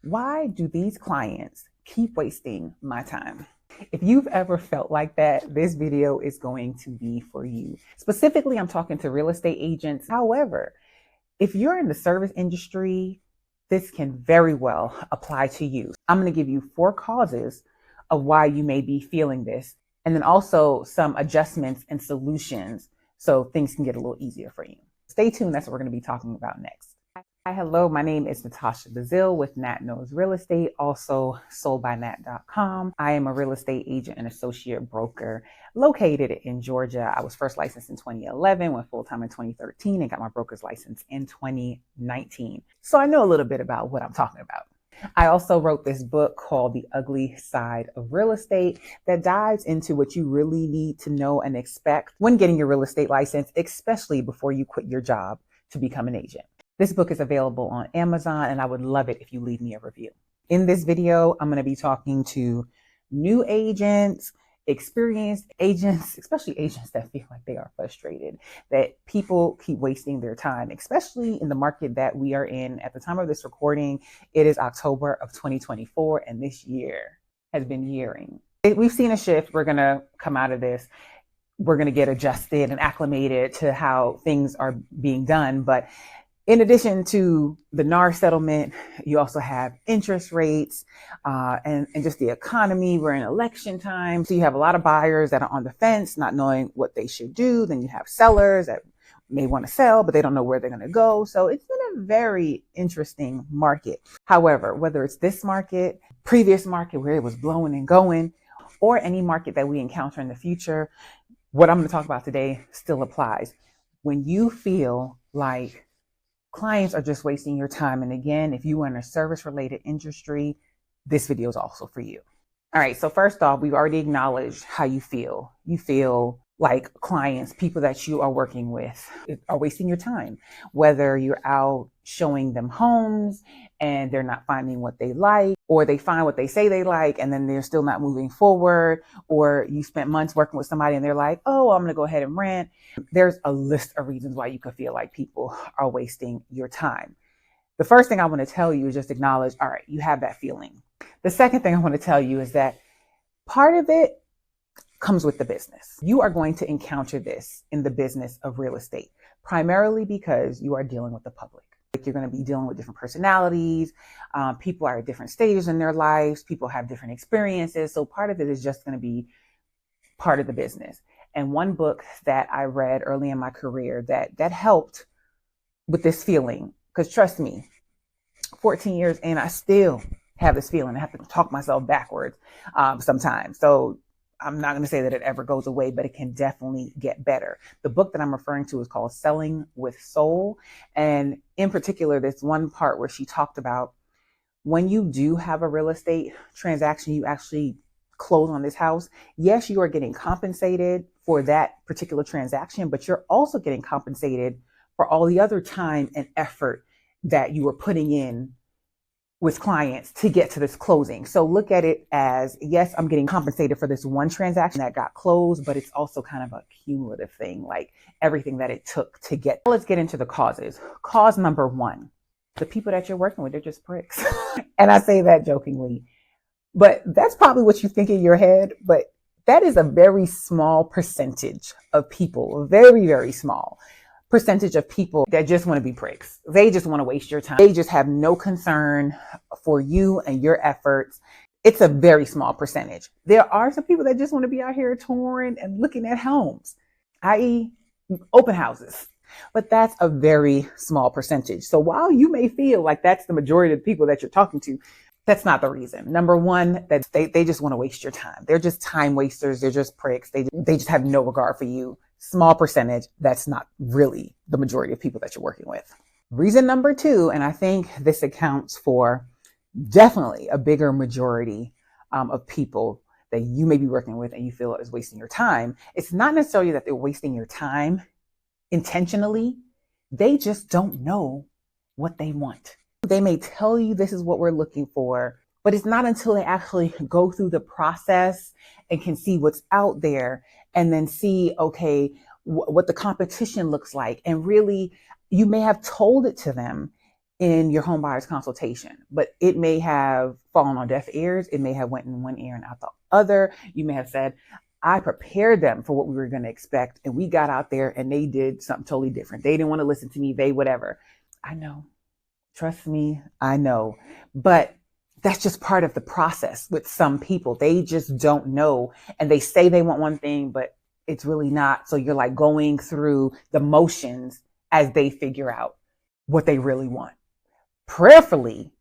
Why do these clients keep wasting my time? If you've ever felt like that, this video is going to be for you. Specifically, I'm talking to real estate agents. However, if you're in the service industry, this can very well apply to you. I'm going to give you 4 causes of why you may be feeling this, and then also some adjustments and solutions so things can get a little easier for you. Stay tuned. That's what we're going to be talking about next. Hi, hello. My name is Natasha Bazille with Nat Knows Real Estate, also soldbynat.com. I am a real estate agent and associate broker located in Georgia. I was first licensed in 2011, went full-time in 2013, and got my broker's license in 2019. So I know a little bit about what I'm talking about. I also wrote this book called The Ugly Side of Real Estate that dives into what you really need to know and expect when getting your real estate license, especially before you quit your job to become an agent. This book is available on Amazon, and I would love it if you leave me a review. In this video, I'm going to be talking to new agents, experienced agents, especially agents that feel like they are frustrated, that people keep wasting their time, especially in the market that we are in. At the time of this recording, it is October of 2024, and this year has been yearing. We've seen a shift. We're going to come out of this. We're going to get adjusted and acclimated to how things are being done. But in addition to the NAR settlement, you also have interest rates and just the economy. We're in election time. So you have a lot of buyers that are on the fence, not knowing what they should do. Then you have sellers that may want to sell, but they don't know where they're going to go. So it's been a very interesting market. However, whether it's this market, previous market where it was blowing and going, or any market that we encounter in the future, what I'm going to talk about today still applies. When you feel like clients are just wasting your time. And again, if you are in a service related industry, this video is also for you. All right. So first off, we've already acknowledged how you feel. You feel like clients, people that you are working with are wasting your time, whether you're out showing them homes and they're not finding what they like, or they find what they say they like and then they're still not moving forward, or you spent months working with somebody and they're like, oh, I'm going to go ahead and rent. There's a list of reasons why you could feel like people are wasting your time. The first thing I want to tell you is just acknowledge, all right, you have that feeling. The second thing I want to tell you is that part of it comes with the business. You are going to encounter this in the business of real estate, primarily because you are dealing with the public. You're going to be dealing with different personalities. People are at different stages in their lives. People have different experiences. So part of it is just going to be part of the business. And one book that I read early in my career that helped with this feeling, because trust me, 14 years in, I still have this feeling. I have to talk myself backwards sometimes. So I'm not going to say that it ever goes away, but it can definitely get better. The book that I'm referring to is called Selling with Soul. And in particular, there's one part where she talked about when you do have a real estate transaction, you actually close on this house. Yes, you are getting compensated for that particular transaction, but you're also getting compensated for all the other time and effort that you were putting in with clients to get to this closing. So look at it as, yes, I'm getting compensated for this one transaction that got closed, but it's also kind of a cumulative thing, like everything that it took to get. Let's get into the causes. Cause number 1, the people that you're working with, they're just pricks. And I say that jokingly, but that's probably what you think in your head, but that is a very small percentage of people, very, very small percentage of people that just want to be pricks. They just want to waste your time. They just have no concern for you and your efforts. It's a very small percentage. There are some people that just want to be out here touring and looking at homes, i.e. open houses. But that's a very small percentage. So while you may feel like that's the majority of the people that you're talking to, that's not the reason. Number one, that they just want to waste your time. They're just time wasters. They're just pricks. They just have no regard for you. Small percentage. That's not really the majority of people that you're working with. Reason number 2, and I think this accounts for definitely a bigger majority of people that you may be working with and you feel is wasting your time. It's not necessarily that they're wasting your time intentionally. They just don't know what they want. They may tell you this is what we're looking for, but it's not until they actually go through the process and can see what's out there and then see, okay, what the competition looks like. And really, you may have told it to them in your home buyer's consultation, but it may have fallen on deaf ears. It may have went in one ear and out the other. You may have said, I prepared them for what we were going to expect, and we got out there and they did something totally different. They didn't want to listen to me. They whatever. I know. Trust me, I know. But that's just part of the process with some people. They just don't know, and they say they want one thing, but it's really not. So you're like going through the motions as they figure out what they really want. Prayerfully,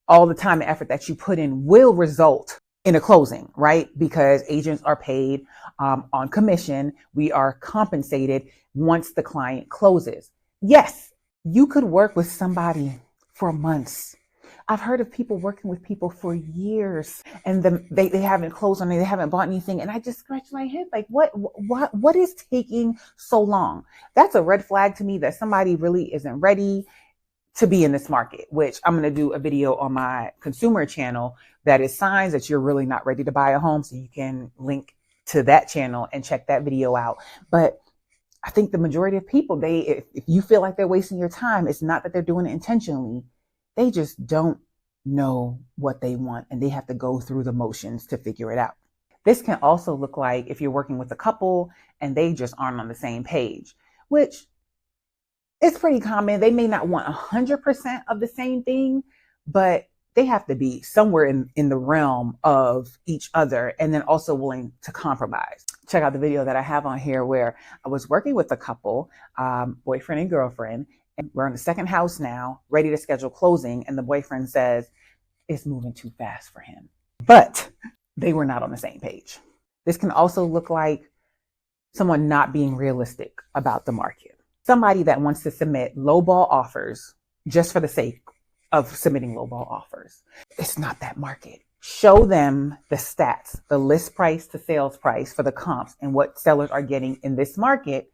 all the time and effort that you put in will result in a closing, right? Because agents are paid on commission. We are compensated once the client closes. Yes, you could work with somebody for months. I've heard of people working with people for years and they haven't closed on it. They haven't bought anything. And I just scratch my head like, what is taking so long? That's a red flag to me that somebody really isn't ready to be in this market, which I'm going to do a video on my consumer channel that is signs that you're really not ready to buy a home. So you can link to that channel and check that video out. But I think the majority of people, if you feel like they're wasting your time, it's not that they're doing it intentionally. They just don't know what they want and they have to go through the motions to figure it out. This can also look like if you're working with a couple and they just aren't on the same page, which it's pretty common. They may not want 100% of the same thing, but they have to be somewhere in the realm of each other and then also willing to compromise. Check out the video that I have on here where I was working with a couple, boyfriend and girlfriend, and we're in the second house now, ready to schedule closing. And the boyfriend says it's moving too fast for him, but they were not on the same page. This can also look like someone not being realistic about the market. Somebody that wants to submit lowball offers just for the sake of submitting lowball offers. It's not that market. Show them the stats, the list price to sales price for the comps and what sellers are getting in this market.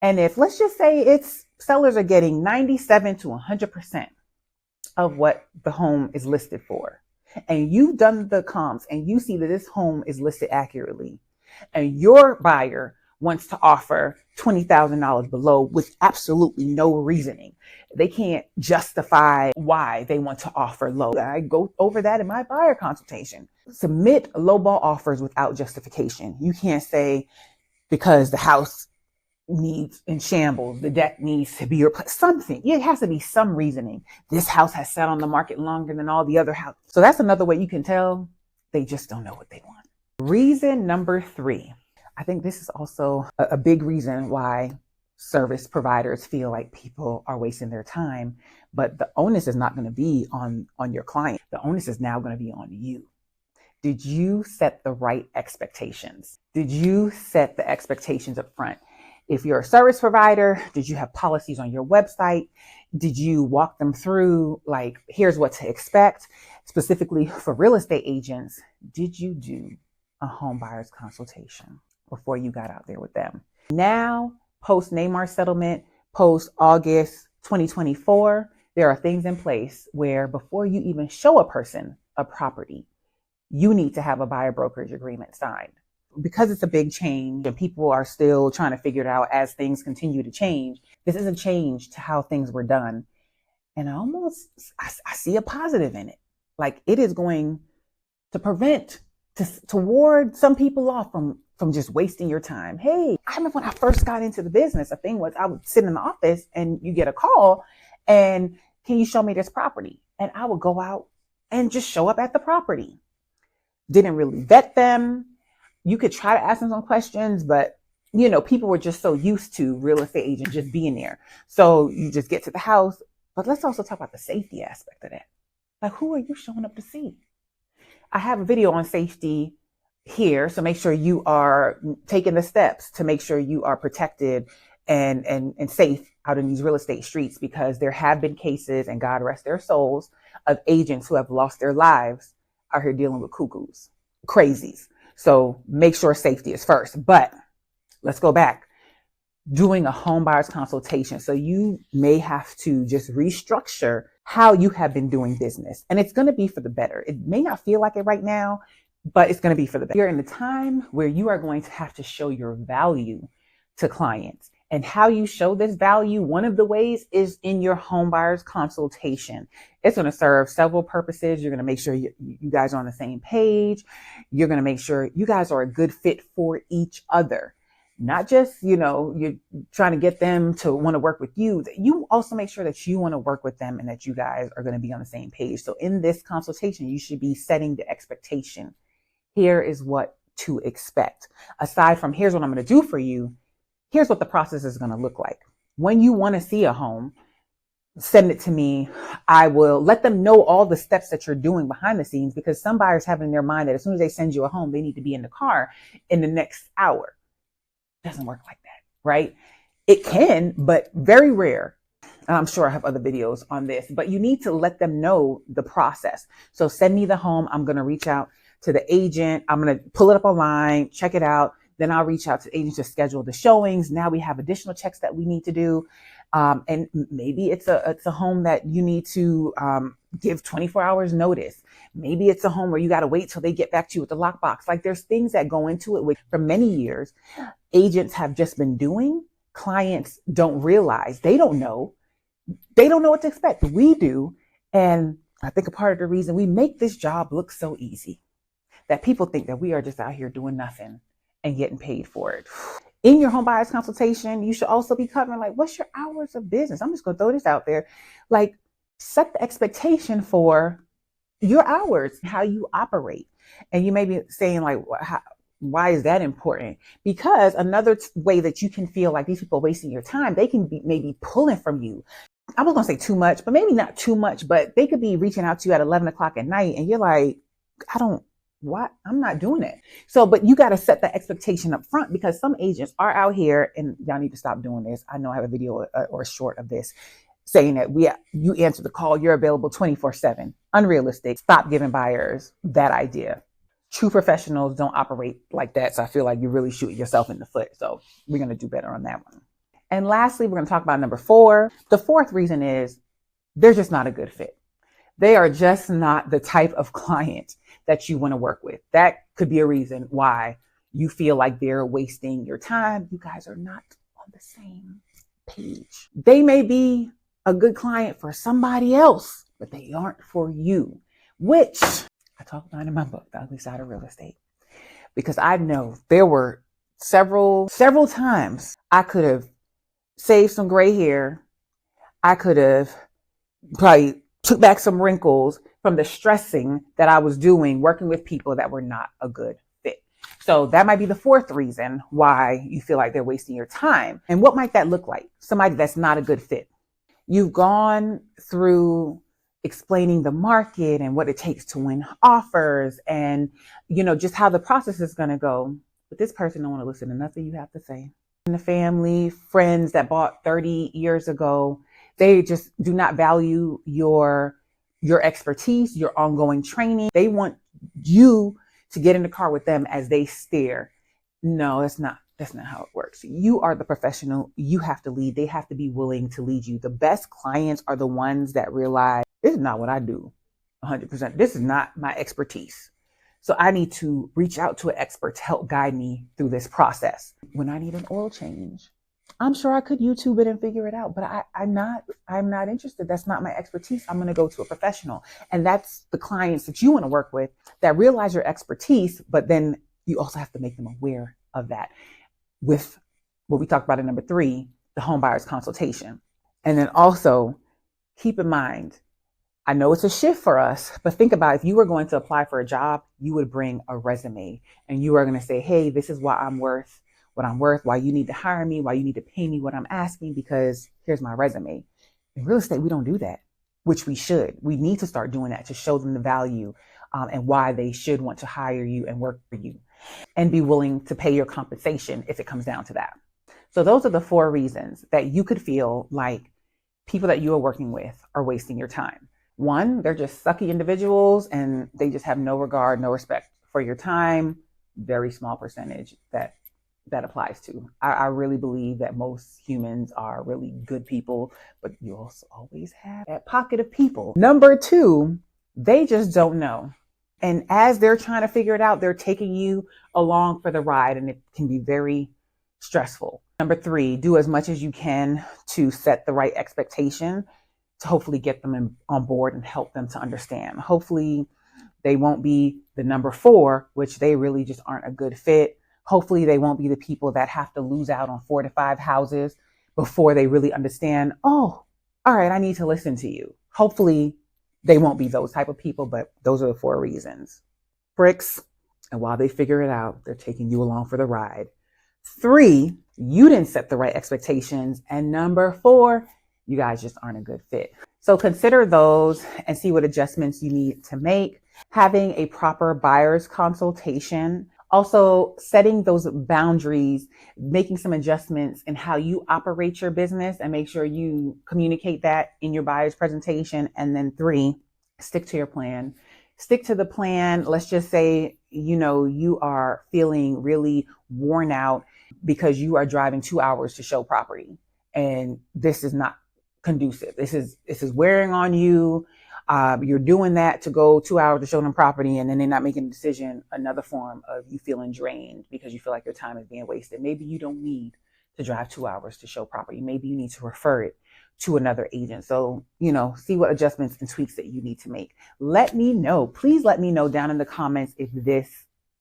And if, let's just say sellers are getting 97 to 100% of what the home is listed for, and you've done the comps and you see that this home is listed accurately, and your buyer wants to offer $20,000 below with absolutely no reasoning. They can't justify why they want to offer low. I go over that in my buyer consultation. Submit lowball offers without justification. You can't say because the house needs in shambles, the deck needs to be replaced. Something. It has to be some reasoning. This house has sat on the market longer than all the other houses. So that's another way you can tell they just don't know what they want. Reason number 3. I think this is also a big reason why service providers feel like people are wasting their time, but the onus is not going to be on your client. The onus is now going to be on you. Did you set the right expectations? Did you set the expectations up front? If you're a service provider, did you have policies on your website? Did you walk them through, like, here's what to expect? Specifically for real estate agents, did you do a home buyer's consultation before you got out there with them? Now, post Neymar settlement, post August 2024, there are things in place where before you even show a person a property, you need to have a buyer brokerage agreement signed. Because it's a big change and people are still trying to figure it out as things continue to change, this is a change to how things were done. And I see a positive in it. Like, it is going to ward some people off from just wasting your time. Hey, I remember when I first got into the business, a thing was I would sit in the office and you get a call and can you show me this property? And I would go out and just show up at the property. Didn't really vet them. You could try to ask them some questions, but people were just so used to real estate agents just being there. So you just get to the house, but let's also talk about the safety aspect of that. Like, who are you showing up to see? I have a video on safety here, so make sure you are taking the steps to make sure you are protected and safe out in these real estate streets, because there have been cases, and God rest their souls, of agents who have lost their lives out here dealing with cuckoos, crazies. So make sure safety is first. But let's go back. Doing a home buyer's consultation. So you may have to just restructure how you have been doing business. And it's going to be for the better. It may not feel like it right now, but it's going to be for the better. You're in the time where you are going to have to show your value to clients. And how you show this value, one of the ways is in your home buyer's consultation. It's going to serve several purposes. You're going to make sure you guys are on the same page. You're going to make sure you guys are a good fit for each other. Not just, you're trying to get them to want to work with you. You also make sure that you want to work with them and that you guys are going to be on the same page. So in this consultation, you should be setting the expectation. Here is what to expect. Aside from here's what I'm going to do for you, here's what the process is going to look like. When you want to see a home, send it to me. I will let them know all the steps that you're doing behind the scenes, because some buyers have in their mind that as soon as they send you a home, they need to be in the car in the next hour. It doesn't work like that, right? It can, but very rare. And I'm sure I have other videos on this, but you need to let them know the process. So send me the home. I'm going to reach out to the agent. I'm going to pull it up online, check it out. Then I'll reach out to the agent to schedule the showings. Now we have additional checks that we need to do. And maybe it's a home that you need to give 24 hours notice. Maybe it's a home where you got to wait till they get back to you with the lockbox. Like there's things that go into it, which for many years, agents have just been doing. Clients don't realize, they don't know what to expect. We do. And I think a part of the reason we make this job look so easy, that people think that we are just out here doing nothing and getting paid for it. In your home buyer's consultation, you should also be covering, like, what's your hours of business? I'm just going to throw this out there. Like, set the expectation for your hours, how you operate. And you may be saying, like, why is that important? Because another way that you can feel like these people are wasting your time, they can be maybe pulling from you. I was going to say too much, but maybe not too much, but they could be reaching out to you at 11 o'clock at night and you're like, I'm not doing it. So, but you got to set that expectation up front, because some agents are out here, and y'all need to stop doing this. I know I have a video or a short of this saying that you answer the call, you're available 24/7. Unrealistic. Stop giving buyers that idea. True professionals don't operate like that. So I feel like you're really shooting yourself in the foot. So we're going to do better on that one. And lastly, we're going to talk about number 4. The fourth reason is they're just not a good fit. They are just not the type of client that you want to work with. That could be a reason why you feel like they're wasting your time. You guys are not on the same page. They may be a good client for somebody else, but they aren't for you, which I talk about in my book, The Ugly Side of Real Estate, because I know there were several times I could have saved some gray hair. I could have probably took back some wrinkles from the stressing that I was doing working with people that were not a good fit. So that might be the fourth reason why you feel like they're wasting your time. And what might that look like? Somebody that's not a good fit. You've gone through explaining the market and what it takes to win offers and, just how the process is going to go. But this person don't want to listen to nothing you have to say. And the family, friends that bought 30 years ago, they just do not value your expertise, your ongoing training. They want you to get in the car with them as they steer. No, that's not how it works. You are the professional. You have to lead. They have to be willing to lead you. The best clients are the ones that realize, this is not what I do 100%. This is not my expertise. So I need to reach out to an expert to help guide me through this process. When I need an oil change, I'm sure I could YouTube it and figure it out, but I'm not interested. That's not my expertise. I'm going to go to a professional. And that's the clients that you want to work with that realize your expertise, but then you also have to make them aware of that with what we talked about in number 3, the home buyer's consultation. And then also keep in mind, I know it's a shift for us, but think about if you were going to apply for a job, you would bring a resume and you are going to say, hey, this is what I'm worth, why you need to hire me, why you need to pay me what I'm asking, because here's my resume. In real estate, we don't do that, which we should. We need to start doing that to show them the value and why they should want to hire you and work for you and be willing to pay your compensation if it comes down to that. So those are the 4 reasons that you could feel like people that you are working with are wasting your time. 1, they're just sucky individuals and they just have no regard, no respect for your time. Very small percentage that applies to. I really believe that most humans are really good people, but you also always have that pocket of people. Number 2, they just don't know. And as they're trying to figure it out, they're taking you along for the ride, and it can be very stressful. Number 3, do as much as you can to set the right expectation to hopefully get them on board and help them to understand. Hopefully they won't be the number 4, which they really just aren't a good fit. Hopefully they won't be the people that have to lose out on 4 to 5 houses before they really understand, oh, all right, I need to listen to you. Hopefully they won't be those type of people, but those are the 4 reasons. Bricks, and while they figure it out, they're taking you along for the ride. 3, you didn't set the right expectations. And number 4, you guys just aren't a good fit. So consider those and see what adjustments you need to make. Having a proper buyer's consultation. Also setting those boundaries, making some adjustments in how you operate your business and make sure you communicate that in your buyer's presentation. And then 3, stick to your plan. Stick to the plan. Let's just say, you are feeling really worn out because you are driving 2 hours to show property. And this is not conducive. This is wearing on you. You're doing that to go 2 hours to show them property, and then they're not making a decision, another form of you feeling drained because you feel like your time is being wasted. Maybe you don't need to drive 2 hours to show property. Maybe you need to refer it to another agent. So, see what adjustments and tweaks that you need to make. Let me know. Please let me know down in the comments if this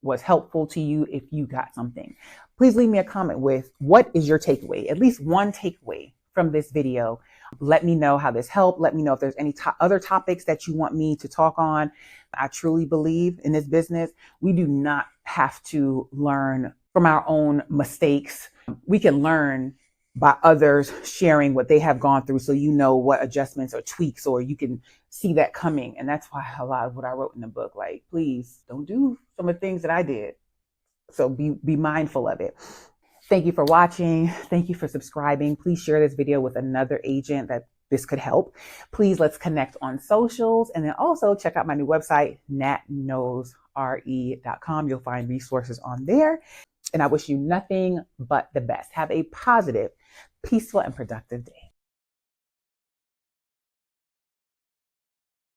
was helpful to you, if you got something. Please leave me a comment with what is your takeaway, at least one takeaway from this video. Let me know how this helped. Let me know if there's any other topics that you want me to talk on. I truly believe in this business, we do not have to learn from our own mistakes. We can learn by others sharing what they have gone through, so you know what adjustments or tweaks, or you can see that coming. And that's why a lot of what I wrote in the book, like, please don't do some of the things that I did. So be mindful of it. Thank you for watching. Thank you for subscribing. Please share this video with another agent that this could help. Please let's connect on socials, and then also check out my new website, natknowsre.com. You'll find resources on there. And I wish you nothing but the best. Have a positive, peaceful, and productive day.